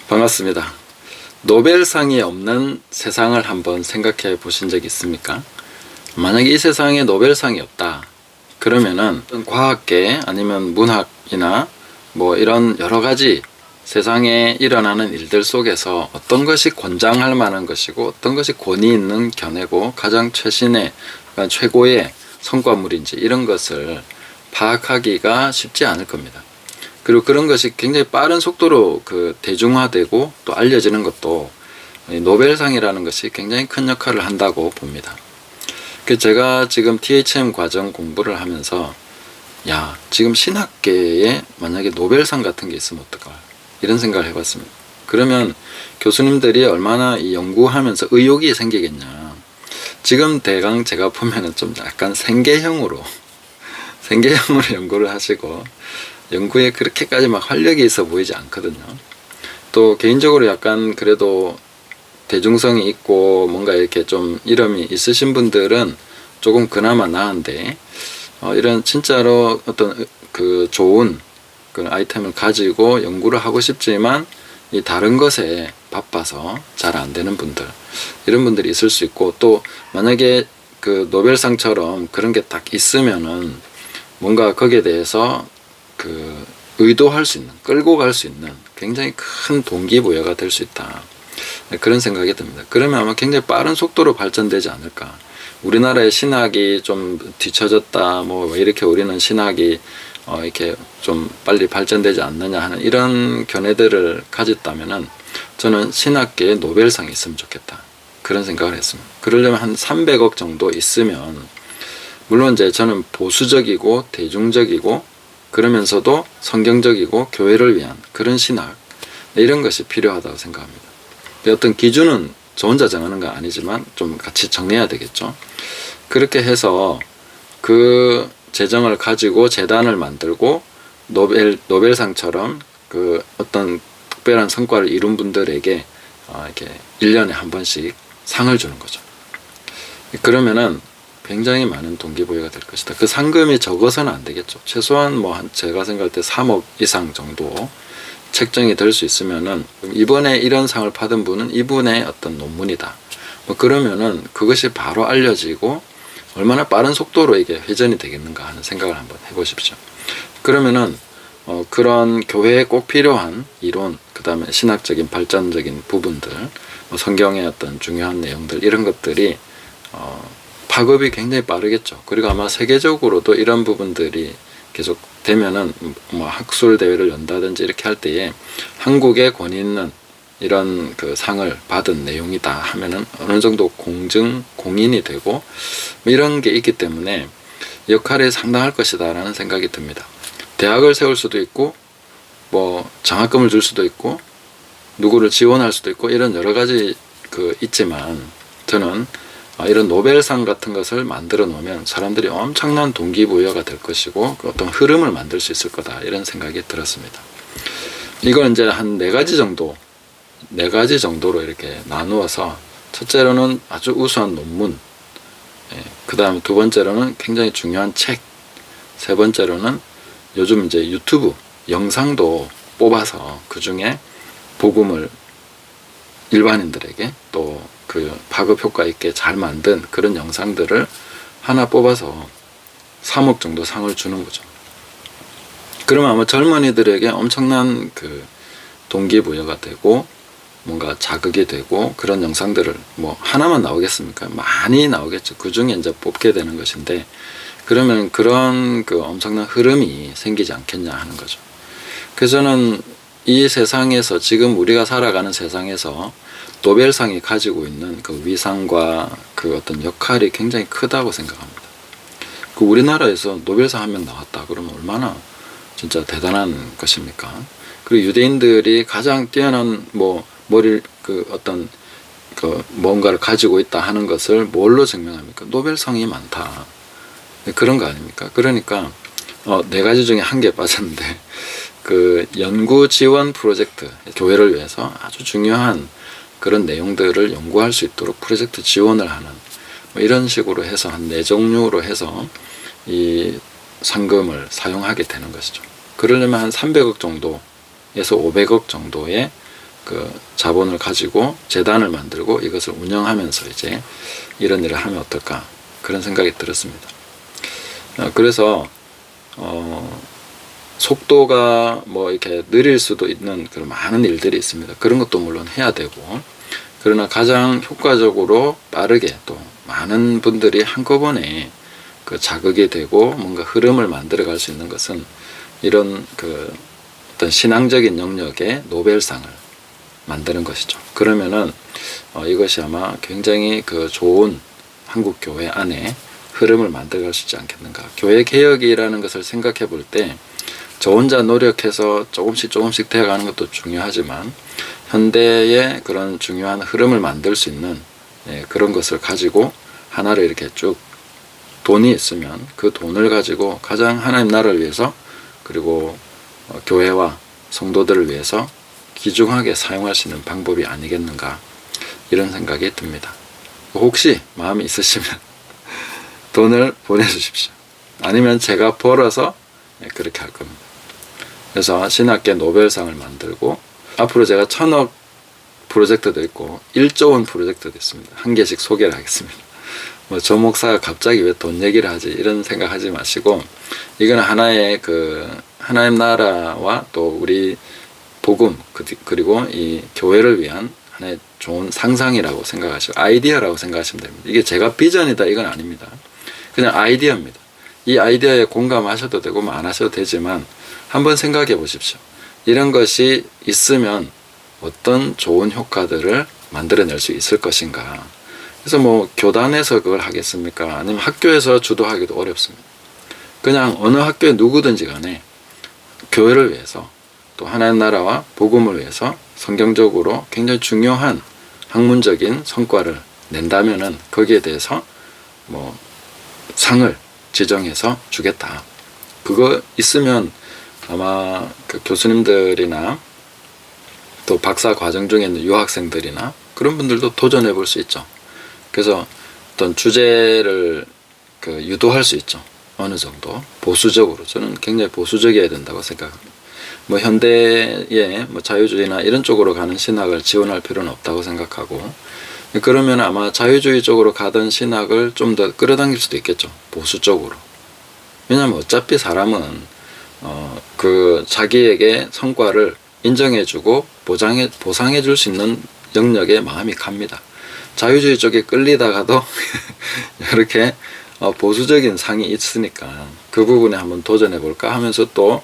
반갑습니다. 노벨상이 없는 세상을 한번 생각해 보신 적 있습니까? 만약에 이 세상에 노벨상이 없다 그러면은 과학계 아니면 문학이나 뭐 이런 여러 가지 세상에 일어나는 일들 속에서 어떤 것이 권장할 만한 것이고 어떤 것이 권위 있는 견해고 가장 최신의 그러니까 최고의 성과물인지 이런 것을 파악하기가 쉽지 않을 겁니다. 그리고 그런 것이 굉장히 빠른 속도로 대중화되고 또 알려지는 것도 노벨상이라는 것이 굉장히 큰 역할을 한다고 봅니다. 제가 지금 THM 과정 공부를 하면서 지금 신학계에 만약에 노벨상 같은 게 있으면 어떨까 이런 생각을 해봤습니다. 그러면 교수님들이 얼마나 이 연구하면서 의욕이 생기겠냐. 지금 대강 제가 보면은 좀 약간 생계형으로 연구를 하시고 연구에 그렇게까지 막 활력이 있어 보이지 않거든요. 또 개인적으로 약간 그래도 대중성이 있고 뭔가 이렇게 좀 이름이 있으신 분들은 조금 그나마 나은데 이런 진짜로 어떤 좋은 그런 아이템을 가지고 연구를 하고 싶지만 이 다른 것에 바빠서 잘 안 되는 분들 이런 분들이 있을 수 있고 또 만약에 노벨상처럼 그런 게 딱 있으면은 뭔가 거기에 대해서 의도할 수 있는, 끌고 갈 수 있는 굉장히 큰 동기부여가 될 수 있다. 그런 생각이 듭니다. 그러면 아마 굉장히 빠른 속도로 발전되지 않을까. 우리나라의 신학이 좀 뒤처졌다, 왜 이렇게 우리는 신학이 이렇게 좀 빨리 발전되지 않느냐 하는 이런 견해들을 가졌다면은 저는 신학계에 노벨상이 있으면 좋겠다. 그런 생각을 했습니다. 그러려면 한 300억 정도 있으면 물론 이제 저는 보수적이고 대중적이고 그러면서도 성경적이고 교회를 위한 그런 신학 이런 것이 필요하다고 생각합니다. 어떤 기준은 저 혼자 정하는 건 아니지만 좀 같이 정해야 되겠죠. 그렇게 해서 그 재정을 가지고 재단을 만들고 노벨상처럼 어떤 특별한 성과를 이룬 분들에게 이렇게 1년에 한 번씩 상을 주는 거죠. 그러면은 굉장히 많은 동기부여가 될 것이다. 그 상금이 적어서는 안 되겠죠. 최소한 제가 생각할 때 3억 이상 정도 책정이 될 수 있으면은 이번에 이런 상을 받은 분은 이분의 어떤 논문이다. 그러면은 그것이 바로 알려지고 얼마나 빠른 속도로 이게 회전이 되겠는가 하는 생각을 한번 해보십시오. 그러면은 그런 교회에 꼭 필요한 이론, 그 다음에 신학적인 발전적인 부분들, 성경의 어떤 중요한 내용들 이런 것들이 파급이 굉장히 빠르겠죠. 그리고 아마 세계적으로도 이런 부분들이 계속 되면은 학술 대회를 연다든지 이렇게 할 때에 한국에 권위 있는 이런 상을 받은 내용이다 하면은 어느 정도 공인이 되고 이런 게 있기 때문에 역할이 상당할 것이다라는 생각이 듭니다. 대학을 세울 수도 있고 장학금을 줄 수도 있고 누구를 지원할 수도 있고 이런 여러 가지 있지만 저는 이런 노벨상 같은 것을 만들어 놓으면 사람들이 엄청난 동기부여가 될 것이고 어떤 흐름을 만들 수 있을 거다 이런 생각이 들었습니다. 이걸 이제 한 4가지 정도로 이렇게 나누어서 첫째로는 아주 우수한 논문, 그 다음에 두 번째로는 굉장히 중요한 책, 세 번째로는 요즘 이제 유튜브 영상도 뽑아서 그 중에 복음을 일반인들에게 또 파급 효과 있게 잘 만든 그런 영상들을 하나 뽑아서 3억 정도 상을 주는 거죠. 그러면 아마 젊은이들에게 엄청난 동기부여가 되고 뭔가 자극이 되고 그런 영상들을 하나만 나오겠습니까? 많이 나오겠죠. 그 중에 이제 뽑게 되는 것인데 그러면 그런 엄청난 흐름이 생기지 않겠냐 하는 거죠. 그래서 저는 이 세상에서 지금 우리가 살아가는 세상에서 노벨상이 가지고 있는 위상과 어떤 역할이 굉장히 크다고 생각합니다. 우리나라에서 노벨상 한 명 나왔다 그러면 얼마나 진짜 대단한 것입니까? 그리고 유대인들이 가장 뛰어난 어떤 뭔가를 가지고 있다 하는 것을 뭘로 증명합니까? 노벨상이 많다. 그런 거 아닙니까? 그러니까 4가지 중에 1개 빠졌는데 연구 지원 프로젝트 교회를 위해서 아주 중요한 그런 내용들을 연구할 수 있도록 프로젝트 지원을 하는 이런 식으로 해서 한 4종류로 해서 이 상금을 사용하게 되는 것이죠. 그러려면 한 300억 정도에서 500억 정도의 그 자본을 가지고 재단을 만들고 이것을 운영하면서 이제 이런 일을 하면 어떨까 그런 생각이 들었습니다. 그래서 속도가 뭐 이렇게 느릴 수도 있는 그런 많은 일들이 있습니다. 그런 것도 물론 해야 되고, 그러나 가장 효과적으로 빠르게 또 많은 분들이 한꺼번에 그 자극이 되고 뭔가 흐름을 만들어 갈 수 있는 것은 이런 그 어떤 신앙적인 영역의 노벨상을 만드는 것이죠. 그러면은 이것이 아마 굉장히 그 좋은 한국 교회 안에 흐름을 만들어 갈 수 있지 않겠는가. 교회 개혁이라는 것을 생각해 볼 때 저 혼자 노력해서 조금씩 되어가는 것도 중요하지만 현대의 그런 중요한 흐름을 만들 수 있는 그런 것을 가지고 하나를 이렇게 쭉 돈이 있으면 그 돈을 가지고 가장 하나님 나라를 위해서 그리고 교회와 성도들을 위해서 귀중하게 사용할 수 있는 방법이 아니겠는가 이런 생각이 듭니다. 혹시 마음이 있으시면 돈을 보내주십시오. 아니면 제가 벌어서 그렇게 할 겁니다. 그래서 신학계 노벨상을 만들고 앞으로 제가 1000억 프로젝트도 있고 1조 원 프로젝트도 있습니다. 한 개씩 소개를 하겠습니다. 뭐 저 목사가 갑자기 왜 돈 얘기를 하지 이런 생각하지 마시고 이건 하나의 그 하나님 나라와 또 우리 복음 그리고 이 교회를 위한 하나의 좋은 상상이라고 생각하시고 아이디어라고 생각하시면 됩니다. 이게 제가 비전이다 이건 아닙니다. 그냥 아이디어입니다. 이 아이디어에 공감하셔도 되고 안 하셔도 되지만 한번 생각해 보십시오. 이런 것이 있으면 어떤 좋은 효과들을 만들어낼 수 있을 것인가. 그래서 뭐 교단에서 그걸 하겠습니까? 아니면 학교에서 주도하기도 어렵습니다. 그냥 어느 학교에 누구든지 간에 교회를 위해서 또 하나님 나라와 복음을 위해서 성경적으로 굉장히 중요한 학문적인 성과를 낸다면은 거기에 대해서 뭐 상을 지정해서 주겠다. 그거 있으면 아마 그 교수님들이나 또 박사 과정 중에 있는 유학생들이나 그런 분들도 도전해 볼 수 있죠. 그래서 어떤 주제를 그 유도할 수 있죠. 어느 정도 보수적으로 저는 굉장히 보수적이어야 된다고 생각합니다. 뭐 현대의 뭐 자유주의나 이런 쪽으로 가는 신학을 지원할 필요는 없다고 생각하고 그러면 아마 자유주의 쪽으로 가던 신학을 좀 더 끌어당길 수도 있겠죠. 보수 쪽으로. 왜냐하면 어차피 사람은 그 자기에게 성과를 인정해주고 보상해 줄 수 있는 영역에 마음이 갑니다. 자유주의 쪽에 끌리다가도 이렇게 보수적인 상이 있으니까 그 부분에 한번 도전해 볼까 하면서 또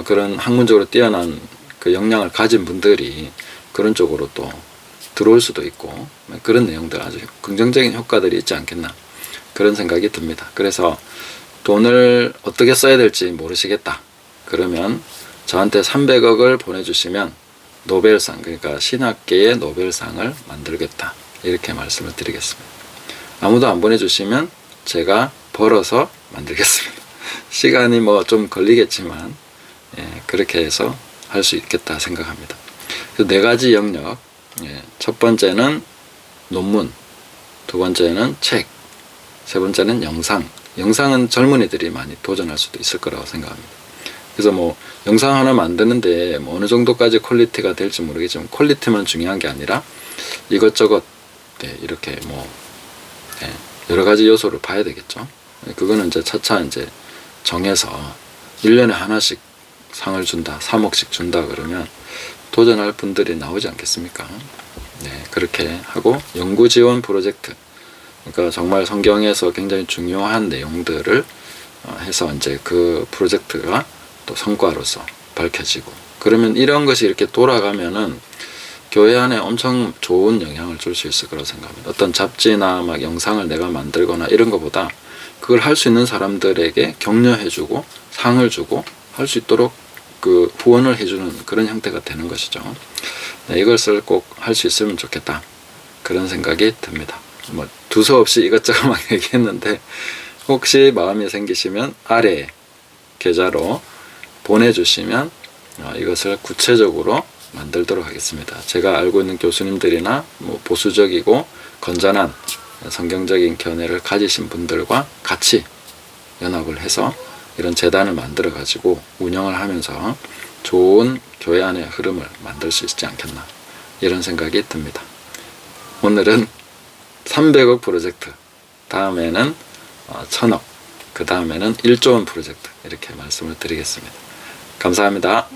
그런 학문적으로 뛰어난 그 역량을 가진 분들이 그런 쪽으로 또 들어올 수도 있고 그런 내용들 아주 긍정적인 효과들이 있지 않겠나 그런 생각이 듭니다. 그래서 돈을 어떻게 써야 될지 모르시겠다. 그러면 저한테 300억을 보내주시면 노벨상, 그러니까 신학계의 노벨상을 만들겠다. 이렇게 말씀을 드리겠습니다. 아무도 안 보내주시면 제가 벌어서 만들겠습니다. 시간이 뭐 좀 걸리겠지만 그렇게 해서 할 수 있겠다 생각합니다. 그래서 4가지 영역, 첫 번째는 논문, 두 번째는 책, 세 번째는 영상. 영상은 젊은이들이 많이 도전할 수도 있을 거라고 생각합니다. 그래서 뭐 영상 하나 만드는데 뭐 어느 정도까지 퀄리티가 될지 모르겠지만 퀄리티만 중요한 게 아니라 이것저것 이렇게 뭐 여러 가지 요소를 봐야 되겠죠. 그거는 이제 차차 이제 정해서 1년에 하나씩 상을 준다, 3억씩 준다 그러면 도전할 분들이 나오지 않겠습니까? 그렇게 하고 연구 지원 프로젝트. 그러니까 정말 성경에서 굉장히 중요한 내용들을 해서 이제 그 프로젝트가 또 성과로서 밝혀지고 그러면 이런 것이 이렇게 돌아가면은 교회 안에 엄청 좋은 영향을 줄 수 있을 거라고 생각합니다. 어떤 잡지나 막 영상을 내가 만들거나 이런 것보다 그걸 할 수 있는 사람들에게 격려해주고 상을 주고 할 수 있도록 그 후원을 해주는 그런 형태가 되는 것이죠. 이것을 꼭 할 수 있으면 좋겠다 그런 생각이 듭니다. 뭐 두서없이 이것저것 막 얘기했는데 혹시 마음이 생기시면 아래 계좌로 보내주시면 이것을 구체적으로 만들도록 하겠습니다. 제가 알고 있는 교수님들이나 뭐 보수적이고 건전한 성경적인 견해를 가지신 분들과 같이 연합을 해서 이런 재단을 만들어 가지고 운영을 하면서 좋은 교회 안의 흐름을 만들 수 있지 않겠나 이런 생각이 듭니다. 오늘은 300억 프로젝트, 다음에는 1000억, 그 다음에는 1조 원 프로젝트, 이렇게 말씀을 드리겠습니다. 감사합니다.